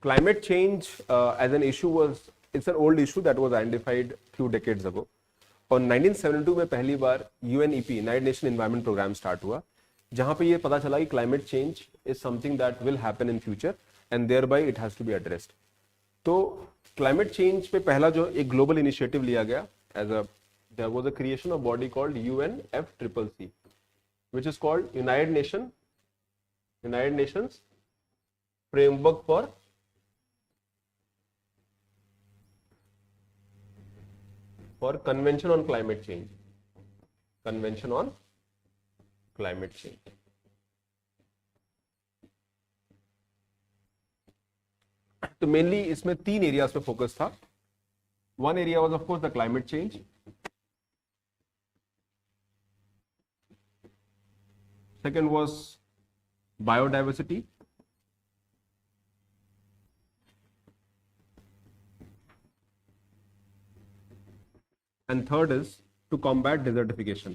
climate change as an issue it's an old issue that was identified few decades ago. और 1972 में पहली बार UNEP United Nation environment programme start हुआ, जहां पे ये पता चला कि climate change is something that will happen in future and there by it has to be addressed. तो क्लाइमेट चेंज पे पहला जो एक ग्लोबल इनिशिएटिव लिया गया as a there was a creation of body called UNFCCC which is called United Nations framework for Convention on Climate Change. Convention on Climate Change. तो mainly इसमें 3 areas पे focus था. One area was of course the climate change. Second was biodiversity. And third is to combat desertification.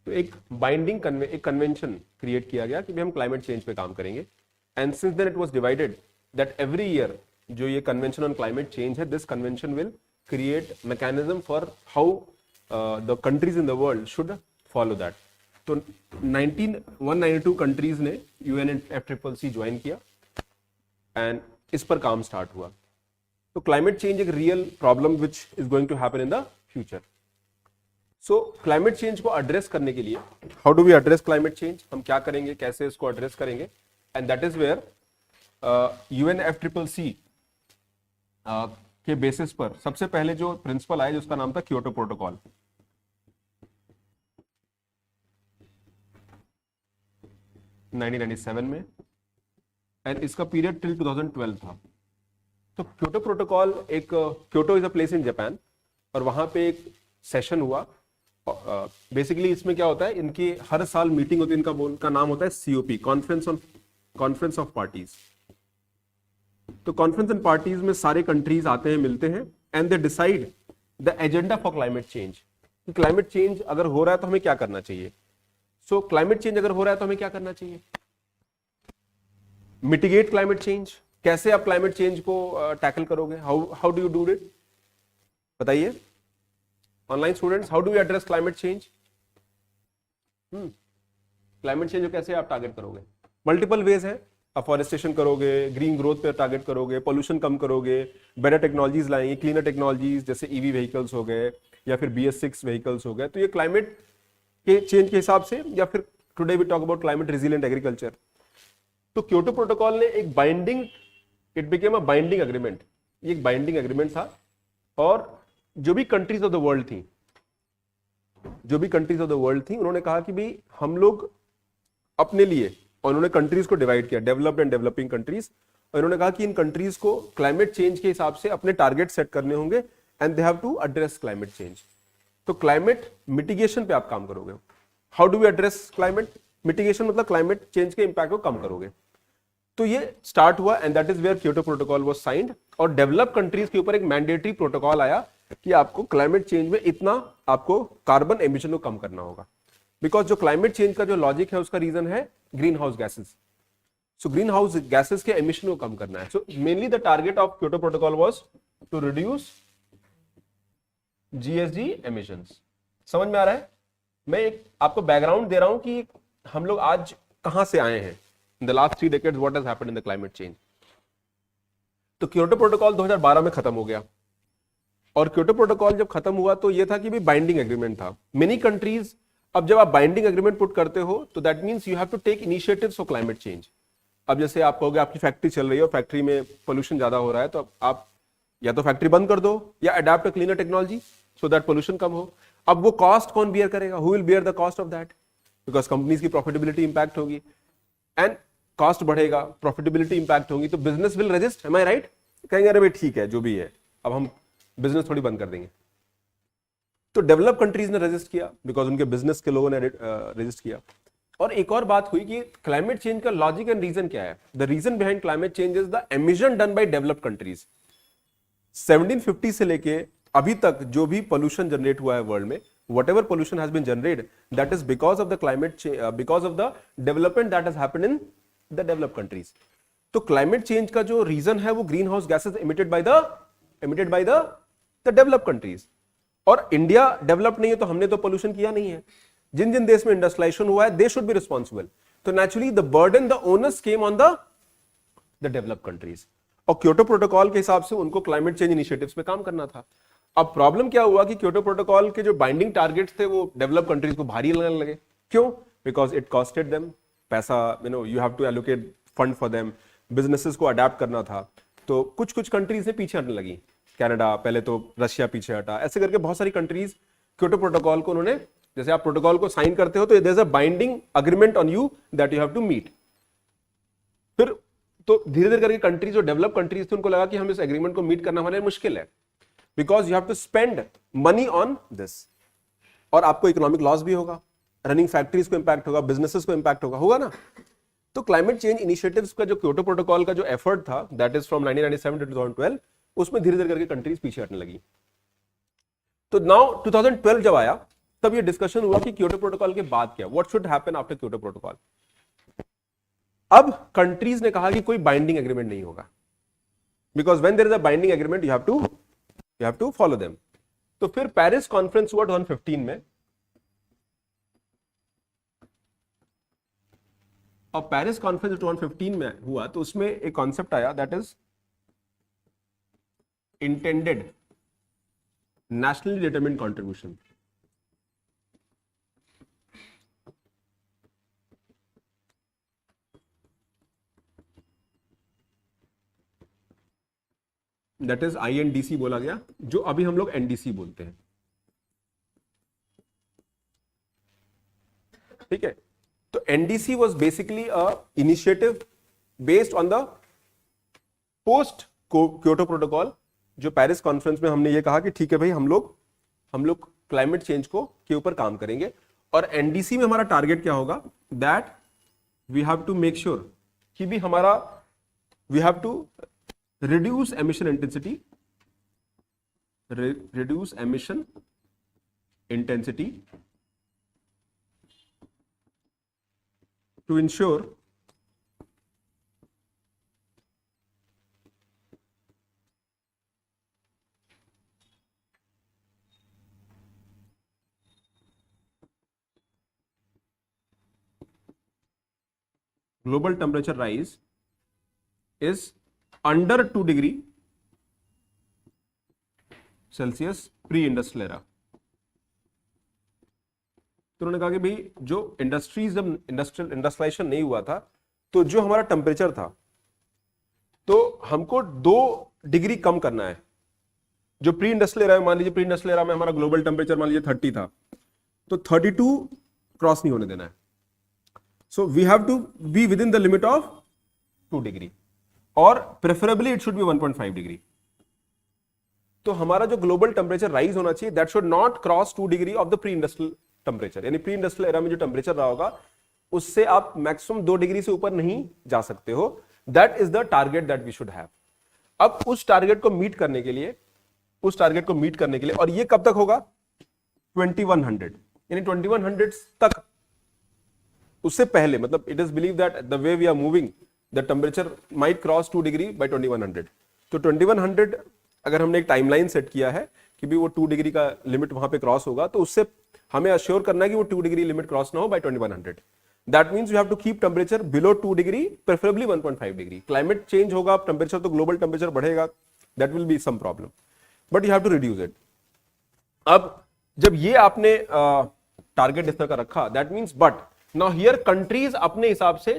तो एक binding convention create किया गया कि भी हम क्लाइमेट चेंज पे काम करेंगे. And since then it was divided that every year जो ये कन्वेंशन ऑन क्लाइमेट चेंज है, this convention will create mechanism for how the countries in the world should follow that. तो 192 कंट्रीज ने UNFCCC join किया and इस पर काम start हुआ. तो क्लाइमेट चेंज एक real problem which is going to happen in the future. So climate change को एड्रेस करने के लिए how do we address climate change, हम क्या करेंगे, कैसे इसको एड्रेस करेंगे, and that is where UNFCCC के बेसिस पर सबसे पहले जो प्रिंसिपल आया जिसका नाम था क्योटो प्रोटोकॉल. 1997 में, एंड इसका पीरियड टिल 2012 था. तो क्योटो प्रोटोकॉल एक Kyoto is a place in Japan और वहां पे एक सेशन हुआ. बेसिकली इसमें क्या होता है, इनकी हर साल मीटिंग होती है, इनका नाम होता है COP, कॉन्फ्रेंस ऑफ पार्टीज. तो कॉन्फ्रेंस एंड पार्टीज में सारे कंट्रीज आते हैं, मिलते हैं and they decide the agenda for climate change. Climate change अगर हो रहा है तो हमें क्या करना चाहिए. सो क्लाइमेट चेंज अगर हो रहा है तो हमें क्या करना चाहिए, मिटिगेट क्लाइमेट चेंज. कैसे आप क्लाइमेट चेंज को टैकल करोगे, how do you do it, बताइए online students. How do you address climate change. Climate change को कैसे आप टारगेट करोगे. मल्टीपल वेज है. अफॉरेस्टेशन करोगे, ग्रीन ग्रोथ पे टारगेट करोगे, पोल्यूशन कम करोगे, बेटर टेक्नोलॉजीज लाएंगे, क्लीनर टेक्नोलॉजीज जैसे EV व्हीकल्स हो गए या फिर BS6 व्हीकल्स हो गए. तो ये क्लाइमेट के चेंज के हिसाब से, या फिर today we talk about climate resilient agriculture. तो क्योटो प्रोटोकॉल ने एक binding, it became a binding agreement. ये एक बाइंडिंग एग्रीमेंट था और जो भी कंट्रीज ऑफ द वर्ल्ड थी, उन्होंने कहा कि भाई हम लोग अपने लिए, और उन्होंने कंट्रीज को डिवाइड किया, डेवलप्ड एंड डेवलपिंग कंट्रीज, और उन्होंने कहा कि इन कंट्रीज को क्लाइमेट चेंज के हिसाब से अपने टारगेट सेट करने होंगे and they have to address climate change. तो क्लाइमेट मिटिगेशन पे आप काम करोगे. How do we address climate mitigation, मतलब क्लाइमेट चेंज के इंपैक्ट को कम करोगे. तो ये स्टार्ट हुआ and that is where Kyoto protocol was signed. और डेवलप कंट्रीज के ऊपर एक मैंडेटरी प्रोटोकॉल आया कि आपको क्लाइमेट चेंज में इतना आपको कार्बन एमिशन को कम करना होगा. बिकॉज जो क्लाइमेट चेंज का जो लॉजिक है उसका रीजन है green house gases. So green house gases के एमिशन को कम करना है. So mainly the target of Kyoto protocol was to reduce GHG emissions. समझ में आ रहा है. मैं एक आपको बैकग्राउंड दे रहा हूं कि हम लोग आज कहां से आए हैं. In the last 3 decades what has happened in the climate change. तो क्योटो प्रोटोकॉल 2012 में खत्म हो गया. और क्योटो प्रोटोकॉल जब खत्म हुआ तो ये था कि भी बाइंडिंग एग्रीमेंट था. मेनी कंट्रीज, अब जब आप बाइंडिंग एग्रीमेंट पुट करते हो तो that means you have to take initiatives for climate change. अब जैसे आप कहोगे आपकी फैक्ट्री चल रही है और फैक्ट्री में पोल्यूशन ज्यादा हो रहा है, तो आप या तो फैक्ट्री बंद कर दो या adapt cleaner technology so that pollution कम हो. अब वो कॉस्ट कौन बियर करेगा, who will bear the cost of that, because companies की प्रॉफिटेबिलिटी इंपैक्ट होगी एंड कॉस्ट बढ़ेगा, प्रॉफिटेबिलिटी इंपैक्ट होगी, तो business will resist. Am I right. कहेंगे अरे भाई ठीक है जो भी है, अब हम बिजनेस थोड़ी बंद कर देंगे. तो डेवलप कंट्रीज ने रेजिस्ट किया बिकॉज उनके बिजनेस के लोगों ने रेजिस्ट किया. और एक और बात हुई कि क्लाइमेट चेंज का लॉजिक एंड रीजन क्या है. The reason behind climate change is the emission done by developed countries. 1750 से लेके अभी तक जो भी पोल्यूशन जनरेट हुआ है वर्ल्ड में, whatever pollution has been generated, that is because of the climate change, because of the development that has happened in the developed countries. तो क्लाइमेट चेंज का जो रीजन है वो green house gases emitted by the developed countries. और India develop नहीं है तो हमने तो पोल्यूशन किया नहीं है. जिन जिन देश में इंडस्ट्रियलाइजेशन हुआ है, दे शुड बी रिस्पॉन्सिबल. तो naturally the burden, the onus came on the developed countries. और क्योटो प्रोटोकॉल के हिसाब से उनको क्लाइमेट चेंज इनिशिएटिव्स पे काम करना था. अब प्रॉब्लम क्या हुआ कि क्योटो प्रोटोकॉल के जो बाइंडिंग टारगेट्स थे वो डेवलप कंट्रीज को भारी लगने लगे. क्यों? बिकॉज इट कॉस्टेड देम पैसा, you have to allocate fund for them. Businesses को अडेप्ट करना था, तो कुछ कुछ कंट्रीज ने पीछे हटने लगी. कनाडा, पहले तो रशिया पीछे हटा, ऐसे करके बहुत सारी कंट्रीज क्योटो प्रोटोकॉल को उन्होंने, जैसे आप प्रोटोकॉल को साइन करते हो तो there is a binding agreement on you that you have to meet. फिर तो धीरे धीरे करके कंट्रीज, जो डेवलप कंट्रीज थे, उनको लगा कि हम इस एग्रीमेंट को मीट करना हमारे लिए मुश्किल है, because you have to spend money on this. और आपको इकोनॉमिक लॉस भी होगा, रनिंग फैक्ट्रीज को इंपैक्ट होगा, बिजनेसेस को इंपैक्ट होगा ना. तो क्लाइमेट चेंज इनिशिएटिव्स का जो क्योटो प्रोटोकॉल का जो एफर्ट था, दैट इज फ्रॉम 1997 टू 2012, उसमें धीरे धीरे करके कंट्रीज पीछे हटने लगी. तो नाउ 2012 जब आया, तब ये डिस्कशन हुआ कि क्योटो प्रोटोकॉल के बाद क्या, what should happen after Kyoto protocol. अब कंट्रीज ने कहा कि कोई बाइंडिंग एग्रीमेंट नहीं होगा, because when there is a binding agreement you have to follow them. तो फिर पेरिस कॉन्फ्रेंस हुआ 2015 में. और पेरिस कॉन्फ्रेंस 2015 में हुआ तो उसमें एक कॉन्सेप्ट आया, that is intended nationally determined contribution. That is INDC बोला गया, जो अभी हम लोग NDC बोलते हैं. ठीक है. तो NDC was basically a initiative based on the post Kyoto Protocol, जो पेरिस कॉन्फ्रेंस में हमने ये कहा कि ठीक है भाई, हम लोग क्लाइमेट चेंज के ऊपर काम करेंगे. और NDC में हमारा टारगेट क्या होगा, that we have to make sure कि भी हमारा, we have to reduce emission intensity to ensure global temperature rise is under 2 degree Celsius pre industrial era. तो उन्होंने कहा कि भाई जो इंडस्ट्रीज, जब इंडस्ट्रियलाइजेशन नहीं हुआ था, तो जो हमारा टेम्परेचर था, तो हमको 2 डिग्री कम करना है. जो प्री इंडस्ट्रियल एरा में, मान लीजिए प्री इंडस्ट्रियल एरा में हमारा ग्लोबल टेम्परेचर मान लीजिए 30 था, तो 32 क्रॉस नहीं होने देना है. So we have to be within the limit of 2 degree, और preferably it should be 1.5 degree. तो हमारा जो ग्लोबल टेम्परेचर राइज होना चाहिए, that should not cross 2 degree of the pre industrial temperature. यानी प्री इंडस्ट्रियल एरा में जो temperature रहा होगा, उससे आप मैक्सिमम 2 डिग्री से ऊपर नहीं जा सकते हो. That is the target that we should have. अब उस टारगेट को मीट करने के लिए, और ये कब तक होगा, 2100, यानी 2100 तक. उससे पहले, मतलब it is believe that the way we are moving, the temperature might cross 2 degree by 2100. तो 2100 अगर हमने एक टाइमलाइन सेट किया है कि भी वो 2 डिग्री का लिमिट वहां पे क्रॉस होगा, तो उससे हमें अश्योर करना है कि वो 2 डिग्री लिमिट क्रॉस ना हो by 2100. That means you have to keep temperature below 2 degree, preferably 1.5 degree. Climate change होगा, टेम्परेचर तो ग्लोबल टेम्परेचर बढ़ेगा, that will be some problem, but you have to reduce it. अब जब ये आपने target इस तरह का रखा, that means, but now here countries अपने हिसाब से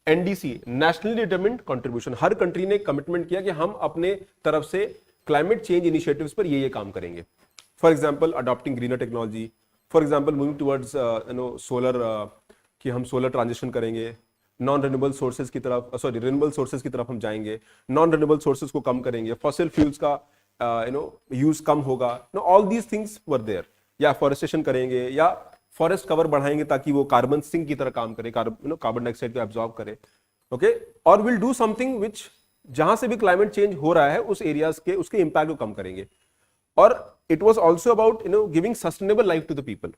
NDC, नेशनली डिटरमिन्ड कंट्रीब्यूशन, हर कंट्री ने कमिटमेंट किया कि हम अपने तरफ से क्लाइमेट चेंज इनिशिएटिव्स पर ये काम करेंगे. For example adopting greener technology, for example moving towards solar, कि हम सोलर ट्रांजिशन करेंगे, नॉन रिन्यूएबल सोर्सेज की तरफ, रिन्यूएबल सोर्सेज की तरफ हम जाएंगे, नॉन रिन्यूएबल सोर्सेज को कम करेंगे, फॉसिल फ्यूल्स का यूज कम होगा. All these things were there. या फॉरेस्टेशन करेंगे, या फॉरेस्ट कवर बढ़ाएंगे ताकि वो कार्बन सिंक की तरह काम करे, कार्बन डाइऑक्साइड को एब्जॉर्ब करे. ओके, और विल डू समथिंग विच, जहां से भी क्लाइमेट चेंज हो रहा है उस एरियाज के, उसके इंपैक्ट को कम करेंगे. और it was also about giving sustainable life to the people.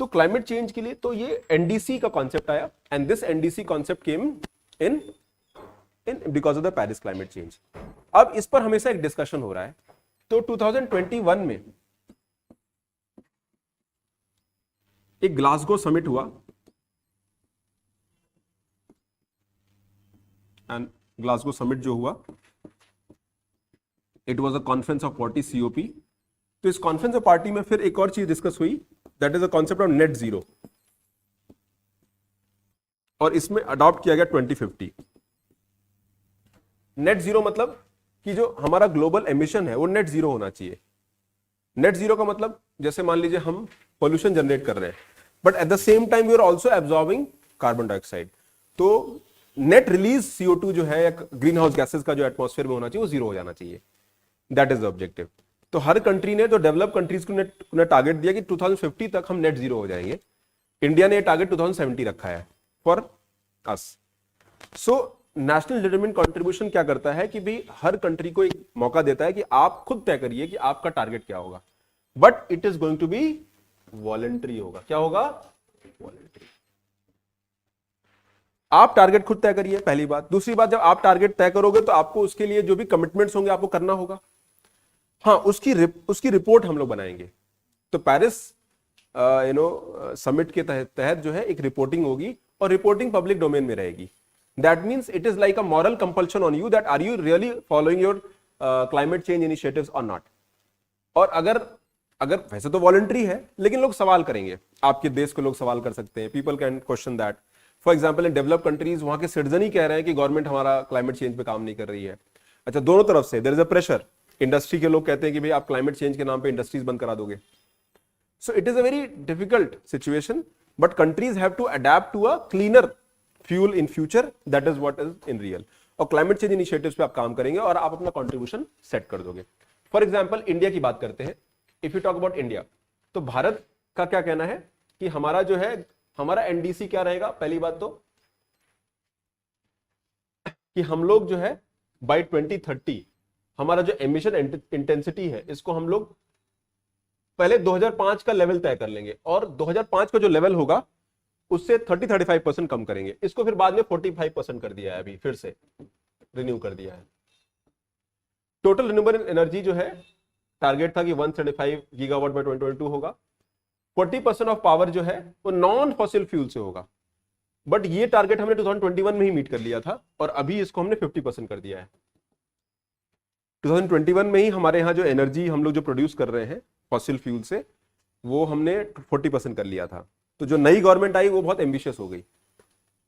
तो क्लाइमेट चेंज के लिए तो ये एनडीसी का कॉन्सेप्ट आया, and this NDC concept came in because of the Paris climate change. अब इस पर हमेशा एक डिस्कशन हो रहा है। तो 2021 में एक ग्लासगो समिट हुआ, एंड ग्लासगो समिट जो हुआ, it was a conference of party COP। तो इस कॉन्फ्रेंस ऑफ पार्टी में फिर एक और चीज डिस्कस हुई, that is the concept of net zero, और इसमें अडॉप्ट किया गया 2050। नेट जीरो मतलब कि जो हमारा ग्लोबल एमिशन है वो नेट जीरो होना चाहिए। नेट जीरो का मतलब जैसे मान लीजिए हम पोल्यूशन जनरेट कर रहे हैं, but at the same time we are also absorbing carbon dioxide. तो नेट रिलीज CO2 जो है या ग्रीन हाउस गैसेस का जो एटमॉस्फेयर में होना चाहिए वो जीरो हो जाना चाहिए। That is the objective. तो हर कंट्री ने, तो डेवलप कंट्रीज को ने टारगेट दिया कि 2050 तक हम नेट जीरो हो जाएंगे। इंडिया ने टारगेट 2070 रखा है for us. So national determined contribution क्या करता है कि भाई हर कंट्री को एक मौका देता है कि आप खुद तय करिए कि आपका टारगेट क्या होगा, but it is going to be voluntary होगा। क्या होगा? वॉलंटरी। आप टारगेट खुद तय करिए, पहली बात। दूसरी बात, जब आप टारगेट तय करोगे तो आपको उसके लिए जो भी कमिटमेंट्स होंगे आपको करना होगा। हाँ, उसकी रिपोर्ट हम लोग बनाएंगे। तो पेरिस समिट के तहत जो है एक रिपोर्टिंग होगी, और रिपोर्टिंग पब्लिक डोमेन में रहेगी। That means it is like a moral compulsion on you that are you really following your climate change initiatives और नॉट। और अगर वैसे तो वॉलंटरी है, लेकिन लोग सवाल करेंगे, आपके देश को लोग सवाल कर सकते हैं। People can question that. For example in develop countries वहां के सिटीजन ही कह रहे हैं कि गवर्नमेंट हमारा क्लाइमेट चेंज पे काम नहीं कर रही है। अच्छा, दोनों तरफ से there is a pressure. Industry के लोग कहते हैं कि भाई आप क्लाइमेट चेंज के नाम पे इंडस्ट्रीज बंद करा दोगे। So it is a very difficult situation, but countries have to adapt to a cleaner fuel in future. That is what is in real. और क्लाइमेट चेंज इनिशिएटिव्स पे आप काम करेंगे और आप अपना कंट्रीब्यूशन सेट कर दोगे। फॉर एग्जाम्पल इंडिया की बात करते हैं। If you talk about India, तो भारत का क्या कहना है कि हमारा जो है, हमारा एनडीसी क्या रहेगा? पहली बात तो कि हम लोग जो है बाय 2030 हमारा जो एमिशन इंटेंसिटी है इसको हम लोग पहले 2005 का लेवल तय कर लेंगे, और 2005 का जो लेवल होगा उससे 30-35% कम करेंगे। इसको फिर बाद में 45% कर दिया है, अभी फिर से रिन्यू कर दिया है। टोटल रिन्यूएबल एनर्जी जो है टारगेट था कि 175 गीगावाट बाय 2022 होगा। 40% ऑफ पावर जो है वो नॉन फॉसिल फ्यूल से होगा, बट ये टारगेट हमने 2021 में ही मीट कर लिया था, और अभी इसको हमने 50% कर दिया है। 2021 में ही हमारे यहाँ जो एनर्जी हम लोग जो प्रोड्यूस कर रहे हैं फॉसिल फ्यूल से, वो हमने 40% कर लिया था। तो जो नई गवर्नमेंट आई वो बहुत एम्बिशियस हो गई।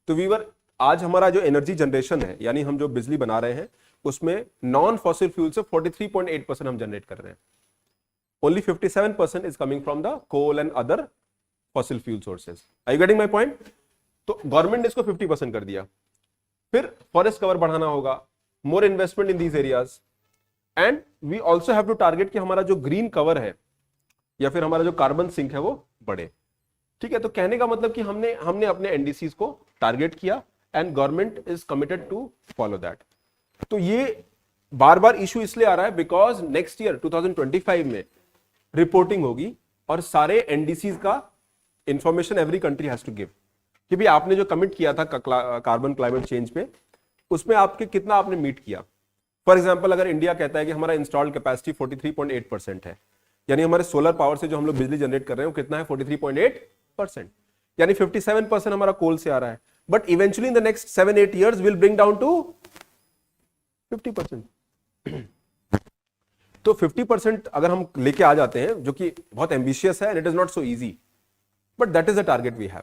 तो वीवर आज हमारा जो एनर्जी जनरेशन है, यानी हम जो बिजली बना रहे हैं, उसमें नॉन फॉसिल फ्यूल से 43.8% हम जनरेट कर रहे हैं। Only 57% is coming from the coal and other fossil fuel sources. Are you getting my point? तो गवर्नमेंट ने इसको 50% कर दिया। फिर फॉरेस्ट कवर बढ़ाना होगा, more investment in these areas, and we also have to target कि हमारा जो ग्रीन कवर है या फिर हमारा जो कार्बन सिंक है वो बढ़े। ठीक है, तो कहने का मतलब कि हमने अपने एनडीसीज को टारगेट किया, and government is committed to follow that. तो ये बार बार इशू इसलिए आ रहा है बिकॉज नेक्स्ट ईयर 2025 में रिपोर्टिंग होगी, और सारे एनडीसीज का information every country has to give कि भी आपने जो कमिट किया था कार्बन क्लाइमेट चेंज पे, उसमें आपके कितना आपने मीट किया। फॉर एग्जांपल अगर इंडिया कहता है कि हमारा इंस्टॉल्ड कैपेसिटी 43.8% है, यानी हमारे सोलर पावर से जो हम लोग बिजली जनरेट कर रहे हैं वो कितना है? 43.8%, यानी 57% हमारा कोल से आ रहा है। But eventually in the next 7-8 years will bring down to 50%। तो 50% अगर हम लेके आ जाते हैं, जो कि बहुत एम्बिशियस है, and it is not so easy, but that is the target we have.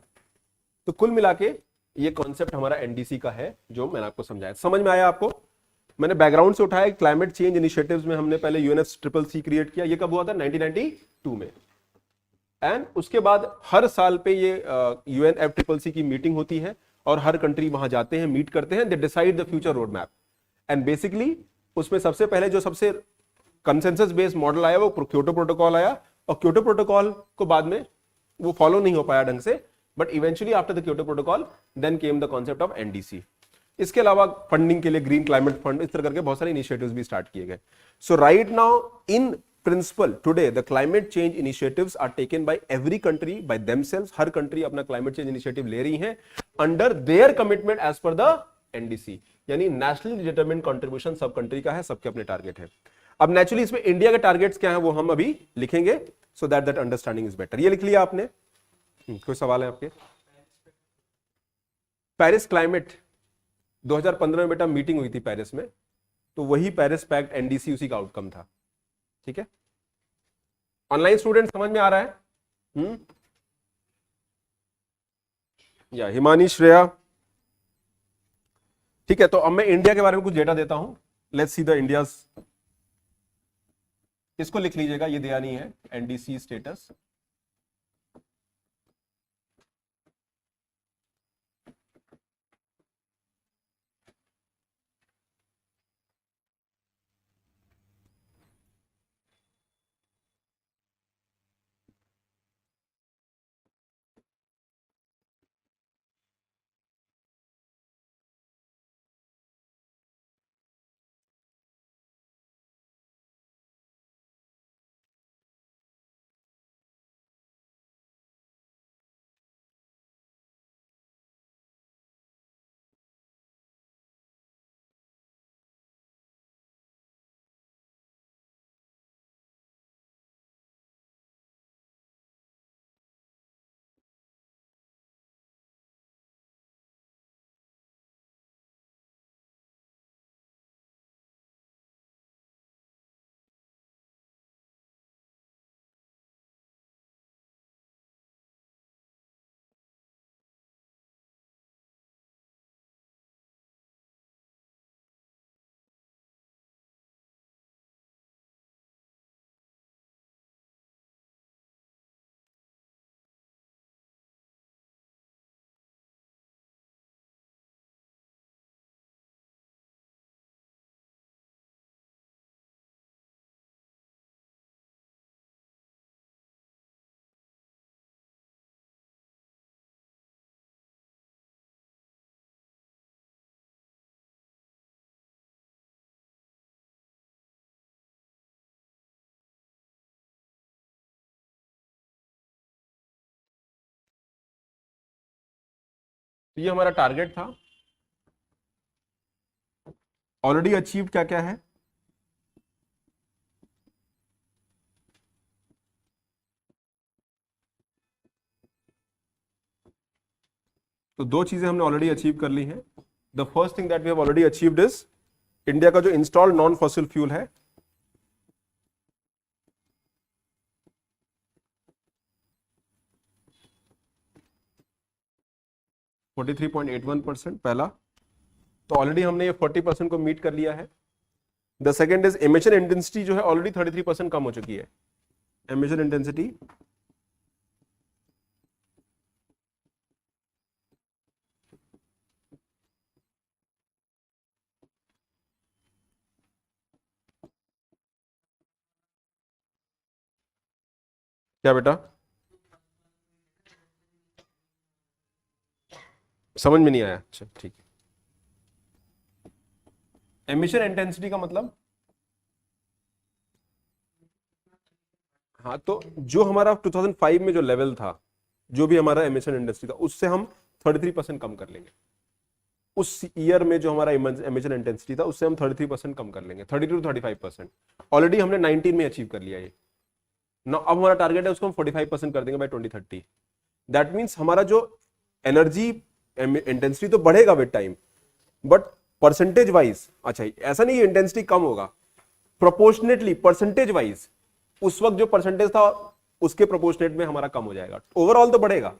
तो कुल मिला के ये कॉन्सेप्ट हमारा एनडीसी का है, जो मैंने आपको समझाया। समझ में आया आपको? मैंने बैकग्राउंड से उठाया। क्लाइमेट चेंज इनिशिएटिव्स में हमने पहले UNFCCC क्रिएट किया। ये कब हुआ था? 1992 में। एंड उसके बाद हर साल पे ये UNFCCC की मीटिंग होती है, और हर कंट्री वहां जाते हैं, मीट करते हैं, they decide the future road map. And basically उसमें सबसे पहले जो सबसे कंसेंसस बेस्ड मॉडल आया वो क्योटो प्रोटोकॉल आया, और क्योटो प्रोटोकॉल को बाद में वो फॉलो नहीं हो पाया ढंग से, but eventually after the Kyoto protocol then came the concept of NDC. इसके अलावा फंडिंग के लिए ग्रीन क्लाइमेट फंड, इस तरह करके बहुत सारे इनिशिएटिव्स भी स्टार्ट किए गए। So right now in principle today the climate change initiatives are taken by every country by themselves, हर कंट्री अपना क्लाइमेट चेंज इनिशिएटिव ले रही है under their commitment as per the NDC, यानी नेशनली डिटरमिन्ड कंट्रीब्यूशन सब country का है, सबके अपने टारगेट है। अब नेचुरली इसमें इंडिया के टारगेट्स क्या है वो हम अभी लिखेंगे, so that understanding is better. ये लिख लिया आपने? कोई सवाल है आपके? पेरिस क्लाइमेट 2015 में बेटा मीटिंग हुई थी पेरिस में, तो वही पेरिस पैक्ट एनडीसी उसी का आउटकम था। ठीक है, ऑनलाइन स्टूडेंट समझ में आ रहा है? या हिमानी, श्रेया? ठीक है, तो अब मैं इंडिया के बारे में कुछ डेटा देता हूं। लेट्स सी द इंडियाज, इसको लिख लीजिएगा, ये दिया नहीं है एनडीसी स्टेटस। तो ये हमारा टारगेट था, ऑलरेडी अचीव्ड क्या क्या है? तो दो चीजें हमने ऑलरेडी अचीव कर ली हैं। The first thing that we have already achieved is India का जो इंस्टॉल्ड नॉन फॉसिल फ्यूल है, (43.81%) पहला, तो ऑलरेडी हमने ये 40% को मीट कर लिया है। The second is emission intensity जो है ऑलरेडी 33% कम हो चुकी है। एमिशन इंटेंसिटी क्या बेटा समझ में नहीं आया? अच्छा ठीक है, एमिशन इंटेंसिटी का मतलब, हाँ तो जो हमारा 2005 में जो लेवल था, जो भी हमारा एमिशन इंडस्ट्री था, उससे हम 33% कम कर लेंगे। उस ईयर में जो हमारा एमिशन इंटेंसिटी था उससे हम 33% कम कर लेंगे, 30 to 35%। ऑलरेडी हमने 19 में अचीव कर लिया ये ना। अब हमारा टारगेट है उसको हम 45% कर देंगे बाय 2030। दैट मीन्स हमारा जो एनर्जी इंटेंसिटी तो बढ़ेगा with time, but percentage wise, अच्छा ऐसा नहीं इंटेंसिटी कम होगा, प्रोपोर्शनेटली परसेंटेज वाइज उस वक्त जो परसेंटेज था उसके प्रोपोर्शनेट में हमारा कम हो जाएगा। ओवरऑल तो बढ़ेगा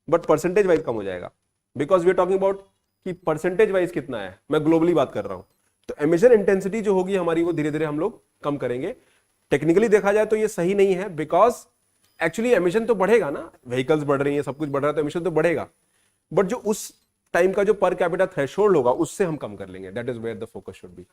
बट परसेंटेज वाइज कम हो जाएगा, because we are talking about कि परसेंटेज वाइज कितना है, मैं ग्लोबली बात कर रहा हूं। तो एमिशन इंटेंसिटी जो होगी हमारी वो धीरे धीरे हम लोग कम करेंगे। टेक्निकली देखा जाए तो ये सही नहीं है, बिकॉज एक्चुअली एमिशन तो बढ़ेगा ना, व्हीकल्स बढ़ रही है, सब कुछ बढ़ रहा है, तो एमिशन तो बढ़ेगा, बट जो उस टाइम का जो पर कैपिटा थ्रेशोल्ड होगा उससे हम कम कर लेंगे। That is where the focus should be.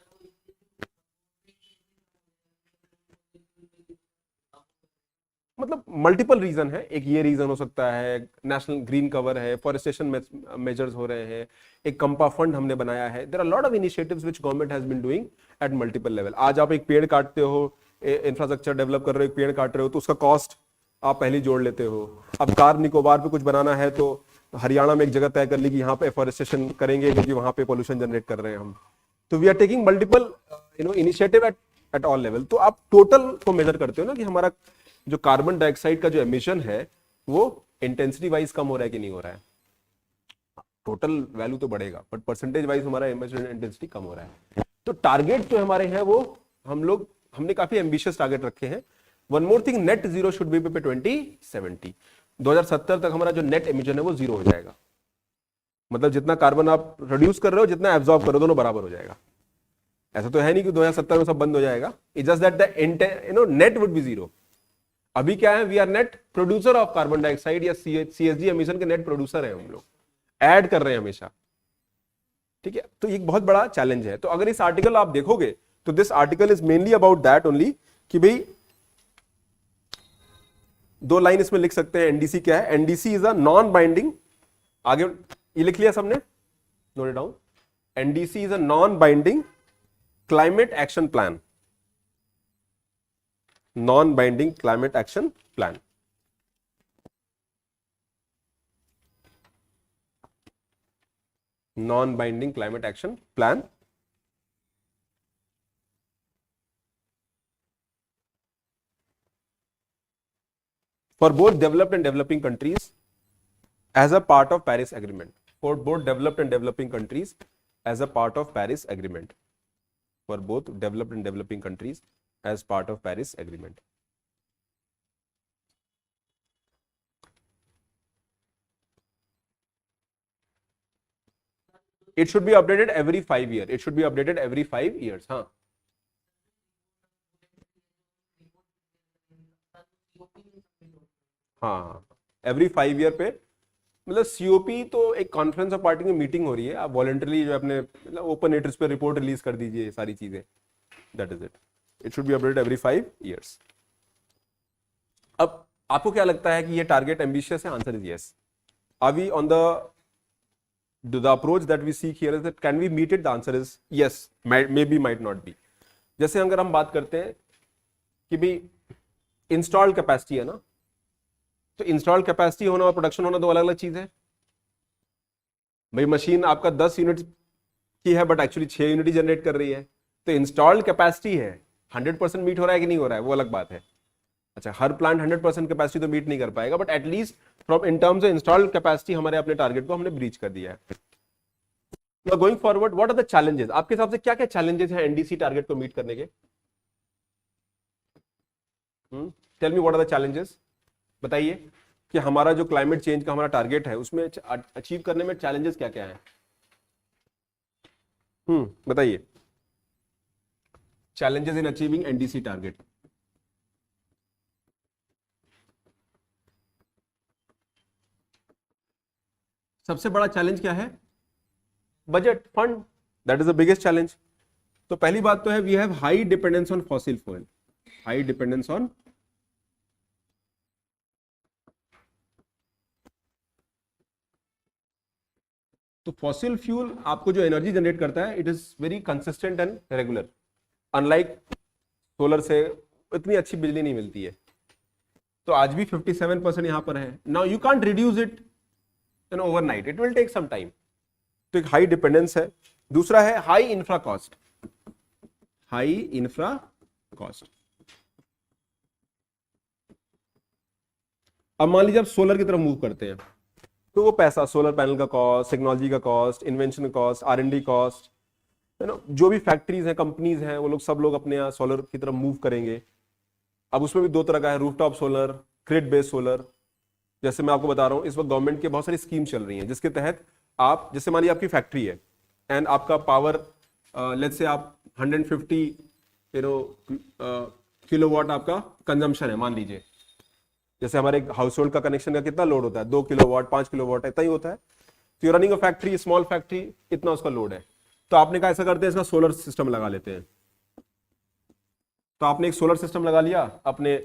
मतलब मल्टीपल रीजन है, एक ये रीजन हो सकता है, नेशनल ग्रीन कवर है, फॉरेस्टेशन मेजर्स हो रहे हैं, एक कंपा फंड हमने बनाया है। There are lot of initiatives which government has been doing at multiple level. आज आप एक पेड़ काटते हो, इंफ्रास्ट्रक्चर डेवलप कर रहे हो, एक पेड़ काट रहे हो, तो उसका कॉस्ट आप पहले जोड़ लेते हो। अब कार निकोबार पे कुछ बनाना है तो हरियाणा में एक जगह तय कर ली कि यहाँ पे एफॉरेस्टेशन करेंगे क्योंकि वहां पे पोल्यूशन जनरेट कर रहे हैं हम। तो we are taking multiple initiative at all level. तो आप टोटल को मेजर करते हो ना कि हमारा जो कार्बन डाइऑक्साइड का जो एमिशन है वो इंटेंसिटी वाइज कम हो रहा है कि नहीं हो रहा है। टोटल वैल्यू तो बढ़ेगा बट परसेंटेज वाइज हमारा एमिशन इंटेंसिटी कम हो रहा है। तो टारगेट जो हमारे हैं वो हमने काफी एम्बिशियस टारगेट रखे हैं। One more thing, net zero should be पे 2070। 2070 तक हमारा जो नेट एमिशन है वो जीरो हो जाएगा। मतलब जितना कार्बन आप रिड्यूस कर रहे हो, जितना एब्जॉर्ब कर रहे हो, दोनों बराबर हो जाएगा। ऐसा तो है नहीं कि 2070 में सब बंद हो जाएगा। It's just that the net would be zero. अभी क्या है, we are net producer of carbon dioxide या सीएसजी एमिशन के नेट प्रोड्यूसर है हम लोग, ऐड कर रहे हैं हमेशा। ठीक है, तो एक बहुत बड़ा चैलेंज है। तो अगर इस आर्टिकल आप देखोगे तो this article is mainly about that only कि भाई 2 लाइन इसमें लिख सकते हैं एनडीसी क्या है। NDC is a non binding, आगे ये लिख लिया सबने, note it down. NDC is a non binding climate action plan, non binding climate action plan. Non binding climate action plan for both developed and developing countries as a part of Paris Agreement. For both developed and developing countries as a part of Paris Agreement. For both developed and developing countries as part of Paris Agreement. It should be updated every 5 years. It should be updated every 5 years. हाँ. हाँ, every 5 year पे, मतलब COP तो एक conference of party में meeting हो रही है, आप वॉलंटरली जो अपने मतलब ओपन एटर्स पे रिपोर्ट रिलीज कर दीजिए, सारी चीजें, that is it. It should be updated every 5 years. अब आपको क्या लगता है कि ये टारगेट एम्बिशियस है? Answer is yes. Are we on the approach that we seek here is that can we meet it? The answer is yes, maybe, might not be. जैसे अगर हम बात करते हैं कि भाई इंस्टॉल्ड कैपेसिटी है ना, तो इंस्टॉल कैपेसिटी होना और प्रोडक्शन होना दो अलग अलग चीज है। भाई मशीन आपका 10 यूनिट की है बट एक्चुअली 6 यूनिट जनरेट कर रही है, तो इंस्टॉल्ड कैपेसिटी है, 100% मीट हो रहा है कि नहीं हो रहा है, वो अलग बात है। अच्छा, हर प्लांट 100% कैपेसिटी तो मीट नहीं कर पाएगा, but at least from in terms of installed capacity हमारे अपने टारगेट को हमने ब्रीच कर दिया है। Going forward, what are the challenges? आपके हिसाब से क्या क्या चैलेंजेस हैं एनडीसी टारगेट को मीट करने के? Tell me what are the challenges. बताइए कि हमारा जो क्लाइमेट चेंज का हमारा टारगेट है उसमें अचीव करने में चैलेंजेस क्या क्या हैं? बताइए, challenges in achieving NDC target. सबसे बड़ा चैलेंज क्या है? Budget, fund, that is the biggest challenge. तो पहली बात तो है we have high dependence on fossil fuel, high dependence on तो फॉसिल फ्यूल आपको जो एनर्जी जनरेट करता है it is very consistent and regular, unlike solar से इतनी अच्छी बिजली नहीं मिलती है। तो आज भी 57% यहां पर है। Now you can't reduce it in overnight, it will take some time. तो एक हाई डिपेंडेंस है। दूसरा है high infra cost, high infra cost. अब मान लीजिए आप सोलर की तरफ मूव करते हैं तो वो पैसा, सोलर पैनल का कॉस्ट, टेक्नोलॉजी का cost, invention cost, R&D cost, है ना, जो भी फैक्ट्रीज हैं, कंपनीज हैं, वो लोग सब लोग अपने यहाँ सोलर की तरफ मूव करेंगे। अब उसमें भी 2 तरह का है, rooftop solar, grid based solar. जैसे मैं आपको बता रहा हूँ, इस वक्त गवर्नमेंट की बहुत सारी स्कीम चल रही हैं जिसके तहत आप, जैसे मान लीजिए आपकी फैक्ट्री है एंड आपका पावर लेट्स से आप 150 किलोवाट आपका कंजम्पशन है, मान लीजिए। जैसे हमारे हाउस होल्ड का कनेक्शन का कितना लोड होता है? 2 किलोवाट, 5 किलोवाट, इतना ही होता है। तो you running a factory, small factory, इतना उसका लोड है। तो आपने कहा ऐसा करते हैं, इसका सोलर सिस्टम लगा लेते हैं। तो आपने एक सोलर सिस्टम लगा लिया अपने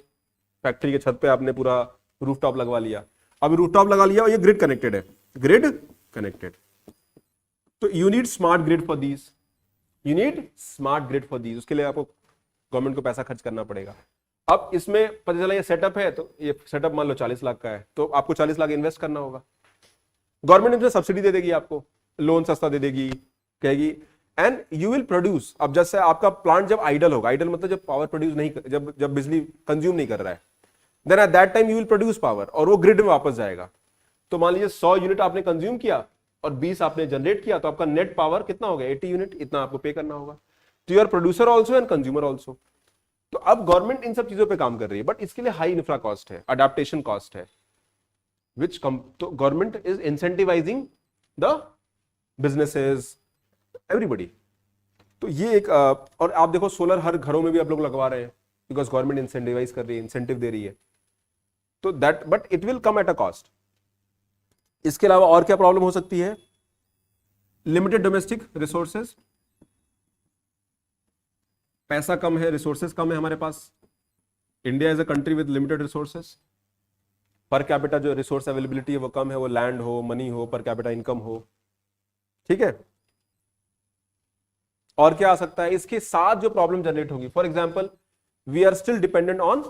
फैक्ट्री के छत पे, आपने पूरा रूफटॉप लगवा लिया। अब रूफटॉप लगा लिया और ये ग्रिड कनेक्टेड है, ग्रिड कनेक्टेड। तो you need smart grid for these, you need smart grid for these. उसके लिए आपको गवर्नमेंट को पैसा खर्च करना पड़ेगा। अब इसमें पता चला ये सेटअप है, तो ये सेटअप मान लो 40 लाख का है, तो आपको 40 लाख इन्वेस्ट करना होगा। गवर्नमेंट इसमें सब्सिडी दे देगी, आपको लोन सस्ता दे देगी, कहेगी एंड यू विल प्रोड्यूस। अब जैसे आपका प्लांट जब आइडल होगा, आइडल मतलब जब पावर प्रोड्यूस नहीं, जब बिजली कंज्यूम नहीं कर रहा है, then at that time you will produce power, और वो ग्रिड में वापस जाएगा। तो मान लीजिए 100 यूनिट आपने कंज्यूम किया और 20 आपने जनरेट किया, तो आपका नेट पावर कितना हो गया, 80 यूनिट, इतना आपको पे करना होगा। तो you are producer also and consumer also. तो अब गवर्नमेंट इन सब चीजों पे काम कर रही है, बट इसके लिए हाई इंफ्रा कॉस्ट है, अडेप्टेशन कॉस्ट है, विच तो government is incentivising the businesses, everybody. तो ये एक और आप देखो सोलर हर घरों में भी आप लोग लगवा रहे हैं, बिकॉज गवर्नमेंट इंसेंटिवाइज कर रही है, इंसेंटिव दे रही है। तो that, but it will come at a cost. इसके अलावा और क्या प्रॉब्लम हो सकती है? लिमिटेड डोमेस्टिक रिसोर्सेज, पैसा कम है, रिसोर्सेज कम है हमारे पास। India is a country with limited resources, per capita जो रिसोर्स अवेलेबिलिटी है वो कम है, वो लैंड हो, मनी हो, पर कैपिटा इनकम हो, ठीक है। और क्या आ सकता है इसके साथ जो प्रॉब्लम जनरेट होगी? For example, we are still dependent on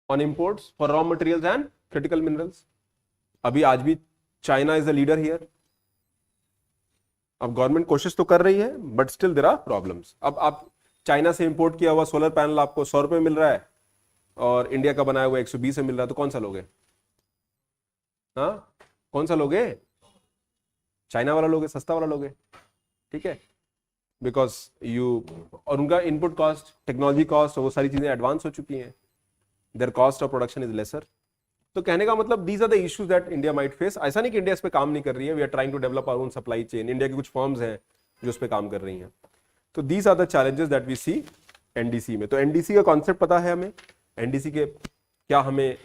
imports for raw materials and critical minerals। अभी आज भी China is a leader here. अब गवर्नमेंट कोशिश तो कर रही है, but still there are problems. अब आप चाइना से इंपोर्ट किया हुआ सोलर पैनल आपको 100 रुपए मिल रहा है, और इंडिया का बनाया हुआ 120 में मिल रहा है, तो कौन सा लोगे? हाँ, कौन सा लोगे? चाइना वाला लोगे, सस्ता वाला लोगे, ठीक है। बिकॉज यू, और उनका इनपुट कॉस्ट, टेक्नोलॉजी कॉस्ट, वो सारी चीजें एडवांस हो चुकी हैं, their cost of production is lesser. तो कहने का मतलब these are the issues that India might face. ऐसा नहीं कि इंडिया इस पे काम नहीं कर रही है, we are trying to develop our own supply chain. India की कुछ फर्म्स हैं जो इस पे काम कर रही हैं। तो these are the challenges that we see NDC में। तो एनडीसी का कॉन्सेप्ट पता है हमें, एनडीसी के क्या हमें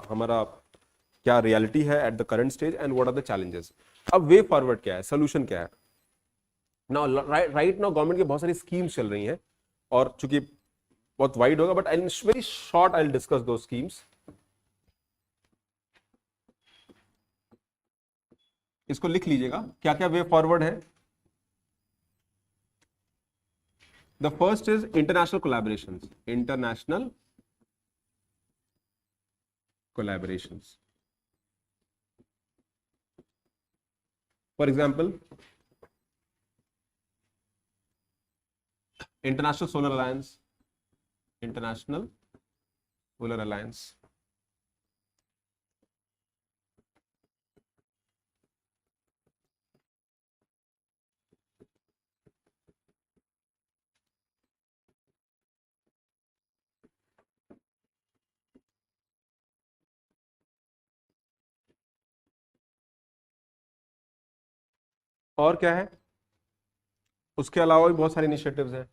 हमारा क्या रियलिटी है at the current stage, and what are the challenges. अब वे फॉरवर्ड क्या है, सोल्यूशन क्या है? नाउ राइट नाउ गवर्नमेंट की बहुत सारी स्कीम्स चल रही हैं, और चूंकि बहुत वाइड होगा, but I very short I will discuss दो स्कीम्स। इसको लिख लीजिएगा क्या क्या वे फॉरवर्ड है। The first is international collaborations, international collaborations. For example, international solar alliance, international solar alliance. और क्या है? उसके अलावा भी बहुत सारे इनिशिएटिव्स हैं।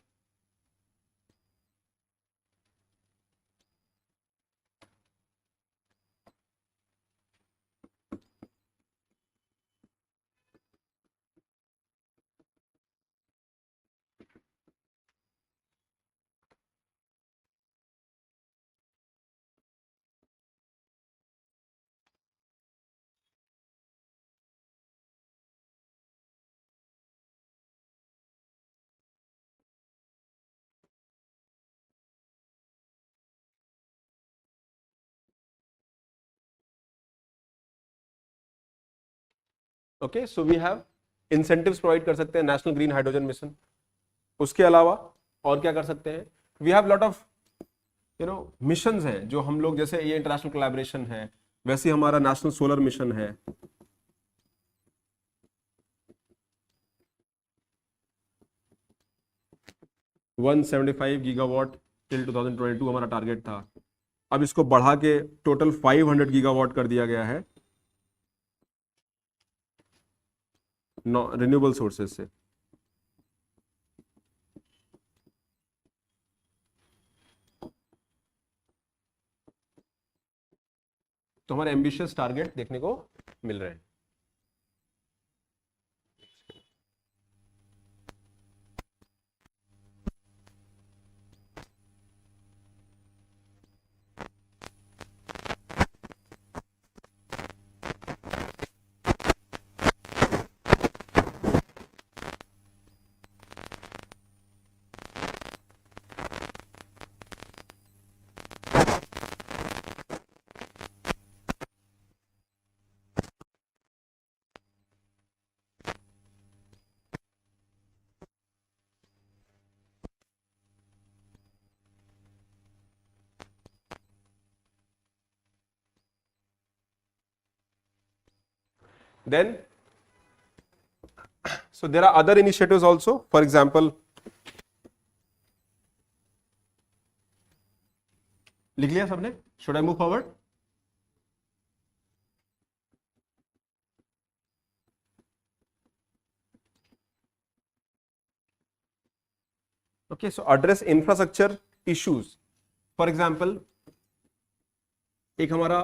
Okay, so we have incentives provide कर सकते हैं, नेशनल ग्रीन हाइड्रोजन मिशन। उसके अलावा और क्या कर सकते हैं? We have lot of missions हैं जो हम लोग, जैसे ये इंटरनेशनल कोलैबोरेशन है, वैसे हमारा नेशनल सोलर मिशन है। वन 175 गीगावाट टिल 2022 हमारा टारगेट था। अब इसको बढ़ा के टोटल 500 गीगावाट कर दिया गया है रिन्यूएबल सोर्सेज से। तो हमारे एम्बिशियस टारगेट देखने को मिल रहे हैं. Then, so there are other initiatives also. For example, लिख लिया सबने? Should I move forward? Okay, so address infrastructure issues. For example, एक हमारा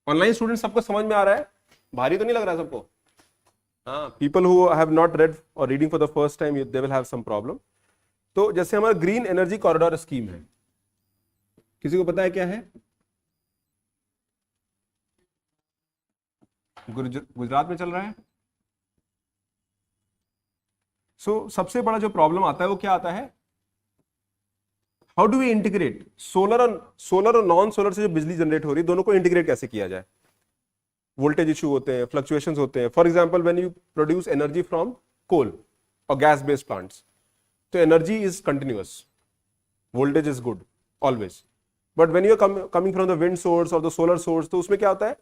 ऑनलाइन स्टूडेंट सबको समझ में आ रहा है? भारी तो नहीं लग रहा है सबको? हाँ, people who have not read or reading for the first time, they will have some problem. तो जैसे हमारा ग्रीन एनर्जी कॉरिडोर स्कीम है, किसी को पता है क्या है? गुजरात में चल रहा है. सबसे बड़ा जो प्रॉब्लम आता है वो क्या आता है? How do we integrate solar और नॉन सोलर से जो बिजली जनरेट हो रही है, दोनों को इंटीग्रेट कैसे किया जाए? वोल्टेज इशू होते हैं, फ्लक्चुएशंस होते हैं. For example, when you produce energy from coal और गैस बेस्ड प्लांट्स, तो energy is continuous, voltage is good always. But when you are coming from the wind source और द सोलर सोर्स, तो उसमें क्या होता है?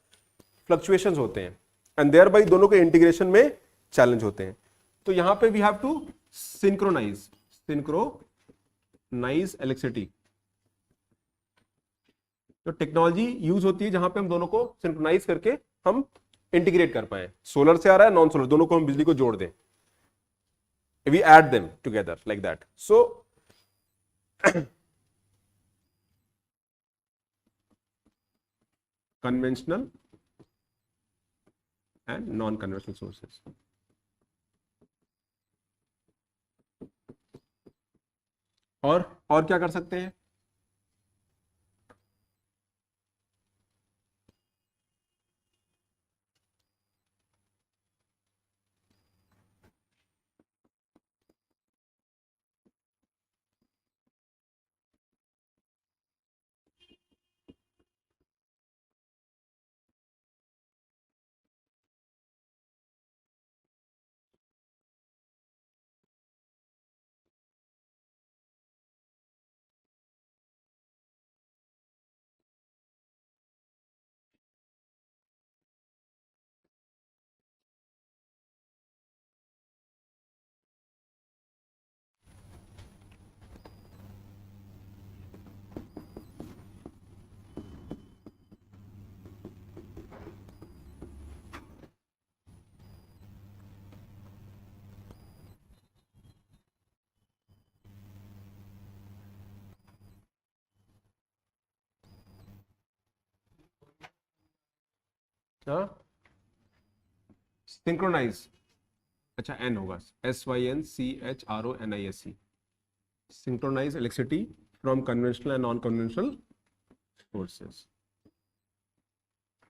फ्लक्चुएशंस होते हैं, एंड देयर बाई दोनों के इंटीग्रेशन में चैलेंज होते हैं. तो यहां पे we have to synchronise electricity. तो टेक्नोलॉजी यूज होती है जहां पे हम दोनं को सिंक्रोनाइज करके हम इंटीग्रेट कर पाए. सोलर से आ रहा है, नॉन सोलर, दोनों को हम बिजली को जोड़ दें. We add them together like that. So conventional and non conventional sources. और क्या कर सकते हैं? सिंक्रोनाइज, अच्छा एन होगा, SYNCHRONISE. Synchronise electricity from conventional and non conventional sources.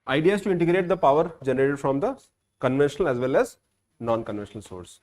Idea is to integrate the power generated from the conventional as well as non-conventional source.